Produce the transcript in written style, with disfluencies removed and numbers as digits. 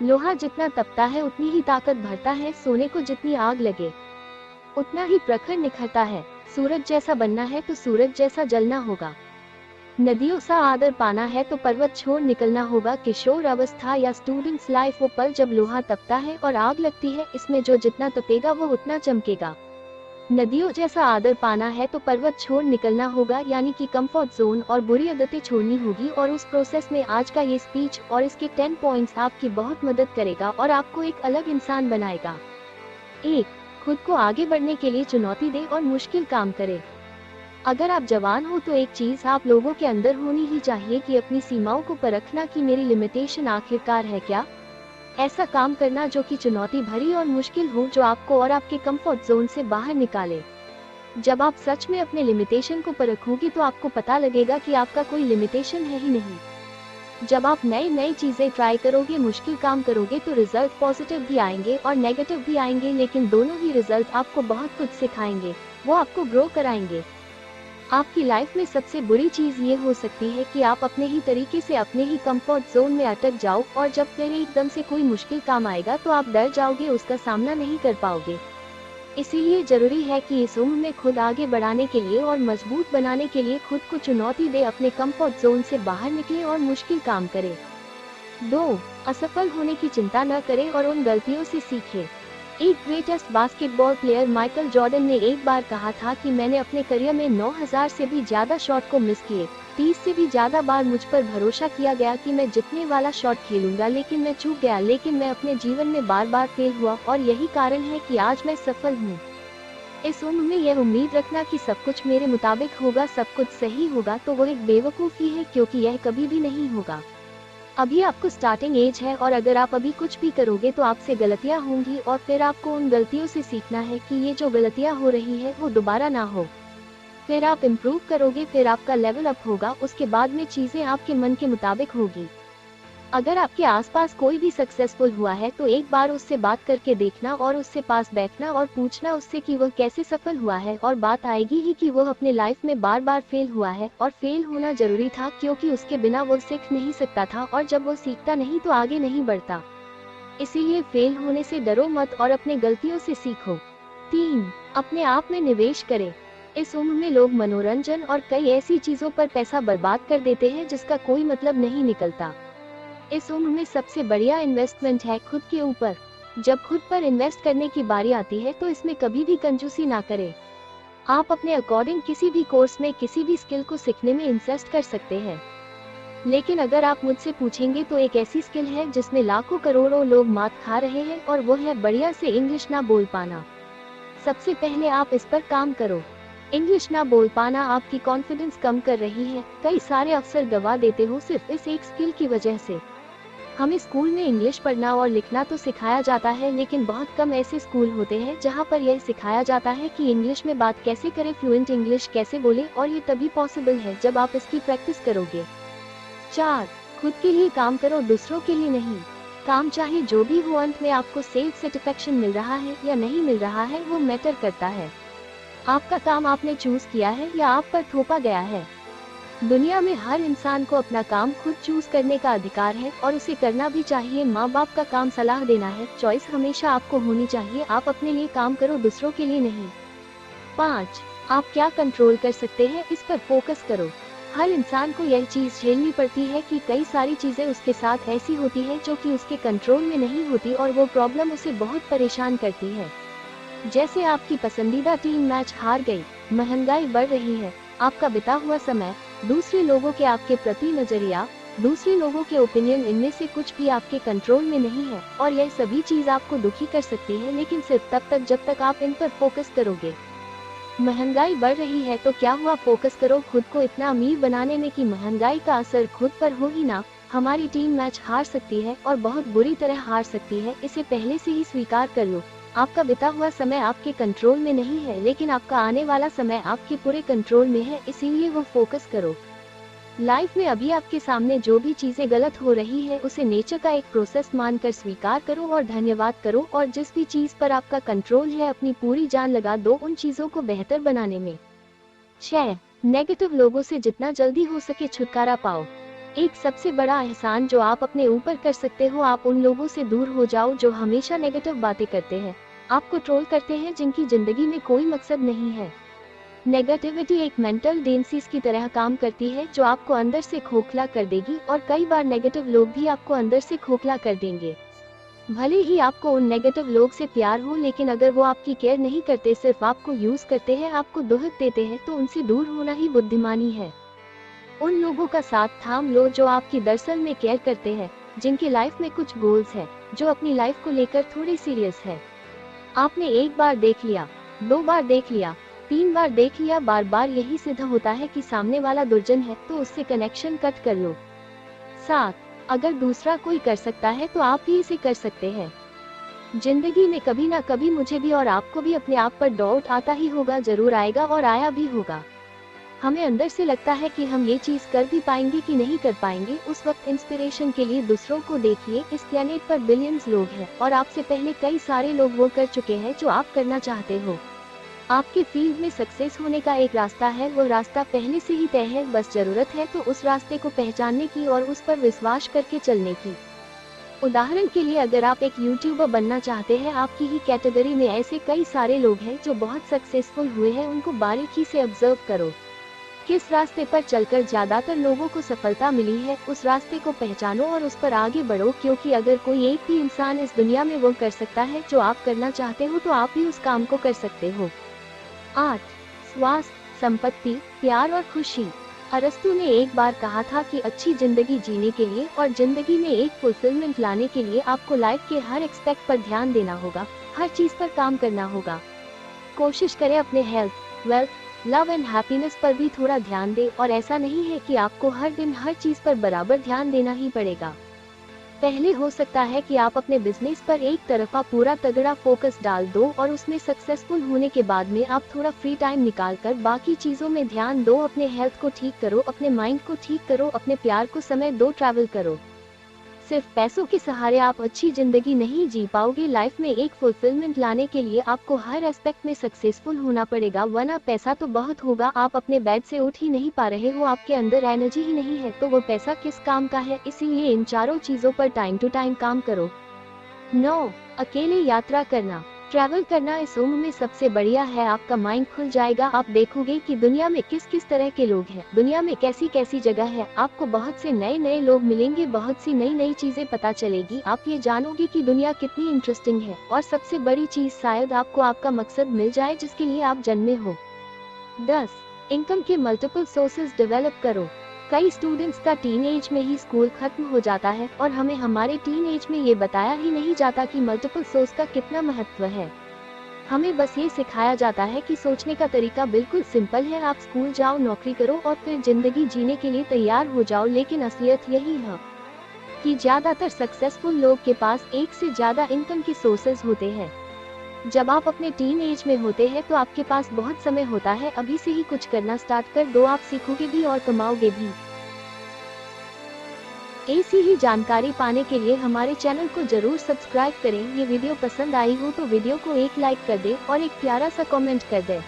लोहा जितना तपता है उतनी ही ताकत भरता है, सोने को जितनी आग लगे उतना ही प्रखर निखरता है। सूरज जैसा बनना है तो सूरज जैसा जलना होगा। नदियों सा आदर पाना है तो पर्वत छोड़ निकलना होगा। किशोर अवस्था या स्टूडेंट्स लाइफ वो पल जब लोहा तपता है और आग लगती है, इसमें जो जितना तपेगा वो उतना चमकेगा। नदियों जैसा आदर पाना है तो पर्वत छोड़ निकलना होगा, यानी कि कंफर्ट जोन और बुरी आदतें छोड़नी होगी। और उस प्रोसेस में आज का ये स्पीच और इसके 10 पॉइंट्स आपकी बहुत मदद करेगा और आपको एक अलग इंसान बनाएगा। 1. खुद को आगे बढ़ने के लिए चुनौती दे और मुश्किल काम करे। अगर आप जवान हो तो एक चीज आप लोगों के अंदर होनी ही चाहिए कि अपनी सीमाओं को परखना कि मेरी लिमिटेशन आखिरकार है क्या। ऐसा काम करना जो कि चुनौती भरी और मुश्किल हो, जो आपको और आपके कंफर्ट जोन से बाहर निकाले। जब आप सच में अपने लिमिटेशन को परखोगे तो आपको पता लगेगा कि आपका कोई लिमिटेशन है ही नहीं। जब आप नई नई चीजें ट्राई करोगे, मुश्किल काम करोगे, तो रिजल्ट पॉजिटिव भी आएंगे और नेगेटिव भी आएंगे, लेकिन दोनों ही रिजल्ट आपको बहुत कुछ सिखाएंगे, वो आपको ग्रो कराएंगे। आपकी लाइफ में सबसे बुरी चीज ये हो सकती है कि आप अपने ही तरीके से अपने ही कंफर्ट जोन में अटक जाओ और जब फिर एकदम से कोई मुश्किल काम आएगा तो आप डर जाओगे, उसका सामना नहीं कर पाओगे। इसीलिए जरूरी है कि इस उम्र में खुद आगे बढ़ाने के लिए और मजबूत बनाने के लिए खुद को चुनौती दे, अपने कंफर्ट जोन से बाहर निकले और मुश्किल काम करे। 2. असफल होने की चिंता न करे और उन गलतियों से सीखे। एक greatest basketball player Michael Jordan ने एक बार कहा था कि मैंने अपने करियर में 9000 से भी ज्यादा शॉट को मिस किए। 30 से भी ज्यादा बार मुझ पर भरोसा किया गया कि मैं जीतने वाला शॉट खेलूंगा, लेकिन मैं चूक गया। लेकिन मैं अपने जीवन में बार बार फेल हुआ और यही कारण है कि आज मैं सफल हूँ। इस उम्र में यह उम्मीद रखना कि सब कुछ मेरे मुताबिक होगा, सब कुछ सही होगा, तो वो एक बेवकूफ़ी है, क्योंकि यह कभी भी नहीं होगा। अभी आपको स्टार्टिंग एज है और अगर आप अभी कुछ भी करोगे तो आपसे गलतियां होंगी और फिर आपको उन गलतियों से सीखना है कि ये जो गलतियां हो रही है वो दोबारा ना हो। फिर आप इम्प्रूव करोगे, फिर आपका लेवल अप होगा, उसके बाद में चीजें आपके मन के मुताबिक होगी। अगर आपके आसपास कोई भी सक्सेसफुल हुआ है तो एक बार उससे बात करके देखना और उससे पास बैठना और पूछना उससे कि वह कैसे सफल हुआ है, और बात आएगी ही कि वह अपने लाइफ में बार बार फेल हुआ है और फेल होना जरूरी था, क्योंकि उसके बिना वो सीख नहीं सकता था और जब वो सीखता नहीं तो आगे नहीं बढ़ता। इसीलिए फेल होने से डरो मत और अपने गलतियों से सीखो। 3. अपने आप में निवेश करें। इस उम्र में लोग मनोरंजन और कई ऐसी चीजों पर पैसा बर्बाद कर देते हैं जिसका कोई मतलब नहीं निकलता। इस उम्र में सबसे बढ़िया इन्वेस्टमेंट है खुद के ऊपर। जब खुद पर इन्वेस्ट करने की बारी आती है तो इसमें कभी भी कंजूसी ना करें। आप अपने अकॉर्डिंग किसी भी कोर्स में किसी भी स्किल को सीखने में इन्वेस्ट कर सकते हैं, लेकिन अगर आप मुझसे पूछेंगे तो एक ऐसी स्किल है जिसमें लाखों करोड़ों लोग मात खा रहे हैं और वो है बढ़िया से इंग्लिश ना बोल पाना। सबसे पहले आप इस पर काम करो। इंग्लिश ना बोल पाना आपकी कॉन्फिडेंस कम कर रही है, कई सारे अवसर गवा देते हो सिर्फ इस एक स्किल की वजह से। हमें स्कूल में इंग्लिश पढ़ना और लिखना तो सिखाया जाता है, लेकिन बहुत कम ऐसे स्कूल होते हैं जहां पर यह सिखाया जाता है कि इंग्लिश में बात कैसे करें, फ्लुएंट इंग्लिश कैसे बोले, और ये तभी पॉसिबल है जब आप इसकी प्रैक्टिस करोगे। 4. खुद के लिए काम करो, दूसरों के लिए नहीं। काम चाहे जो भी हो, अंत में आपको सेल्फ सेटिस्फैक्शन मिल रहा है या नहीं मिल रहा है वो मैटर करता है। आपका काम आपने चूज किया है या आप पर थोपा गया है। दुनिया में हर इंसान को अपना काम खुद चूज करने का अधिकार है और उसे करना भी चाहिए। माँ बाप का काम सलाह देना है, चॉइस हमेशा आपको होनी चाहिए। आप अपने लिए काम करो, दूसरों के लिए नहीं। 5. आप क्या कंट्रोल कर सकते हैं, इस पर फोकस करो। हर इंसान को यह चीज झेलनी पड़ती है कि कई सारी चीजें उसके साथ ऐसी होती है जो कि उसके कंट्रोल में नहीं होती और वो प्रॉब्लम उसे बहुत परेशान करती है। जैसे आपकी पसंदीदा टीम मैच हार गई, महंगाई बढ़ रही है, आपका बिता हुआ समय, दूसरे लोगों के आपके प्रति नजरिया, दूसरे लोगों के ओपिनियन, इनमें से कुछ भी आपके कंट्रोल में नहीं है और यह सभी चीज आपको दुखी कर सकती है, लेकिन सिर्फ तब तक जब तक आप इन पर फोकस करोगे। महंगाई बढ़ रही है तो क्या हुआ, फोकस करो खुद को इतना अमीर बनाने में कि महंगाई का असर खुद पर हो ही ना। हमारी टीम मैच हार सकती है और बहुत बुरी तरह हार सकती है, इसे पहले से ही स्वीकार कर लो। आपका बिता हुआ समय आपके कंट्रोल में नहीं है, लेकिन आपका आने वाला समय आपके पूरे कंट्रोल में है, इसीलिए वो फोकस करो। लाइफ में अभी आपके सामने जो भी चीजें गलत हो रही है उसे नेचर का एक प्रोसेस मानकर स्वीकार करो और धन्यवाद करो, और जिस भी चीज पर आपका कंट्रोल है अपनी पूरी जान लगा दो उन चीजों को बेहतर बनाने में। 6. नेगेटिव लोगों से जितना जल्दी हो सके छुटकारा पाओ। एक सबसे बड़ा एहसान जो आप अपने ऊपर कर सकते हो, आप उन लोगों से दूर हो जाओ जो हमेशा नेगेटिव बातें करते हैं, आपको ट्रोल करते हैं, जिनकी जिंदगी में कोई मकसद नहीं है। नेगेटिविटी एक मेंटल डिसीज की तरह काम करती है जो आपको अंदर से खोखला कर देगी, और कई बार नेगेटिव लोग भी आपको अंदर से खोखला कर देंगे। भले ही आपको उन नेगेटिव लोग से प्यार हो, लेकिन अगर वो आपकी केयर नहीं करते, सिर्फ आपको यूज करते हैं, आपको दुहक देते हैं, तो उनसे दूर होना ही बुद्धिमानी है। उन लोगों का साथ थाम लो जो आपकी दरअसल में केयर करते हैं, जिनकी लाइफ में कुछ गोल्स है, जो अपनी लाइफ को लेकर थोड़े सीरियस है। आपने एक बार देख लिया, 2 बार देख लिया, 3 बार देख लिया, बार बार यही सिद्ध होता है कि सामने वाला दुर्जन है, तो उससे कनेक्शन कट कर लो। 7. अगर दूसरा कोई कर सकता है तो आप भी इसे कर सकते हैं। जिंदगी में कभी ना कभी मुझे भी और आपको भी अपने आप पर डाउट आता ही होगा, जरूर आएगा और आया भी होगा। हमें अंदर से लगता है कि हम ये चीज कर भी पाएंगे कि नहीं कर पाएंगे। उस वक्त इंस्पिरेशन के लिए दूसरों को देखिए। इस प्लेनेट पर बिलियंस लोग हैं और आपसे पहले कई सारे लोग वो कर चुके हैं जो आप करना चाहते हो। आपके फील्ड में सक्सेस होने का एक रास्ता है, वो रास्ता पहले से ही तय है, बस जरूरत है तो उस रास्ते को पहचानने की और उस पर विश्वास करके चलने की। उदाहरण के लिए, अगर आप एक यूट्यूबर बनना चाहते हैं, आपकी ही कैटेगरी में ऐसे कई सारे लोग हैं जो बहुत सक्सेसफुल हुए हैं, उनको बारीकी से ऑब्जर्व करो। किस रास्ते पर चलकर ज्यादातर लोगों को सफलता मिली है, उस रास्ते को पहचानो और उस पर आगे बढ़ो, क्योंकि अगर कोई एक भी इंसान इस दुनिया में वो कर सकता है जो आप करना चाहते हो, तो आप भी उस काम को कर सकते हो। 8. स्वास्थ्य, संपत्ति, प्यार और खुशी। अरस्तु ने एक बार कहा था कि अच्छी जिंदगी जीने के लिए और जिंदगी में एक फुलफिलमेंट लाने के लिए आपको लाइफ के हर एक्सपेक्ट पर ध्यान देना होगा, हर चीज पर काम करना होगा। कोशिश करें अपने health, wealth, love and happiness पर भी थोड़ा ध्यान दें, और ऐसा नहीं है कि आपको हर दिन हर चीज पर बराबर ध्यान देना ही पड़ेगा। पहले हो सकता है कि आप अपने बिजनेस पर एक तरफा पूरा तगड़ा फोकस डाल दो और उसमें सक्सेसफुल होने के बाद में आप थोड़ा फ्री टाइम निकाल कर बाकी चीजों में ध्यान दो। अपने हेल्थ को ठीक करो, अपने माइंड को ठीक करो, अपने प्यार को समय दो, ट्रैवल करो। सिर्फ पैसों के सहारे आप अच्छी जिंदगी नहीं जी पाओगे। लाइफ में एक फुलफिलमेंट लाने के लिए आपको हर एस्पेक्ट में सक्सेसफुल होना पड़ेगा, वरना पैसा तो बहुत होगा, आप अपने बेड से उठ ही नहीं पा रहे हो, आपके अंदर एनर्जी ही नहीं है, तो वो पैसा किस काम का है। इसीलिए इन चारों चीजों पर टाइम टू टाइम काम करो। 9. अकेले यात्रा करना, ट्रैवल करना इस उम्र में सबसे बढ़िया है। आपका माइंड खुल जाएगा, आप देखोगे कि दुनिया में किस किस तरह के लोग हैं, दुनिया में कैसी कैसी जगह है। आपको बहुत से नए नए लोग मिलेंगे, बहुत सी नई नई चीजें पता चलेगी। आप ये जानोगे कि दुनिया कितनी इंटरेस्टिंग है, और सबसे बड़ी चीज, शायद आपको आपका मकसद मिल जाए जिसके लिए आप जन्मे हो। 10. इनकम के मल्टीपल सोर्सेज डेवलप करो। कई स्टूडेंट्स का टीन एज में ही स्कूल खत्म हो जाता है और हमें हमारे टीन एज में ये बताया ही नहीं जाता कि मल्टीपल सोर्स का कितना महत्व है। हमें बस ये सिखाया जाता है कि सोचने का तरीका बिल्कुल सिंपल है, आप स्कूल जाओ, नौकरी करो और फिर जिंदगी जीने के लिए तैयार हो जाओ। लेकिन असलियत यही है कि ज्यादातर सक्सेसफुल लोग के पास एक से ज्यादा इनकम के सोर्सेज होते हैं। जब आप अपने टीन एज में होते हैं तो आपके पास बहुत समय होता है, अभी से ही कुछ करना स्टार्ट कर दो, आप सीखोगे भी और कमाओगे भी। ऐसी ही जानकारी पाने के लिए हमारे चैनल को जरूर सब्सक्राइब करें। ये वीडियो पसंद आई हो तो वीडियो को एक लाइक कर दे और एक प्यारा सा कमेंट कर दे।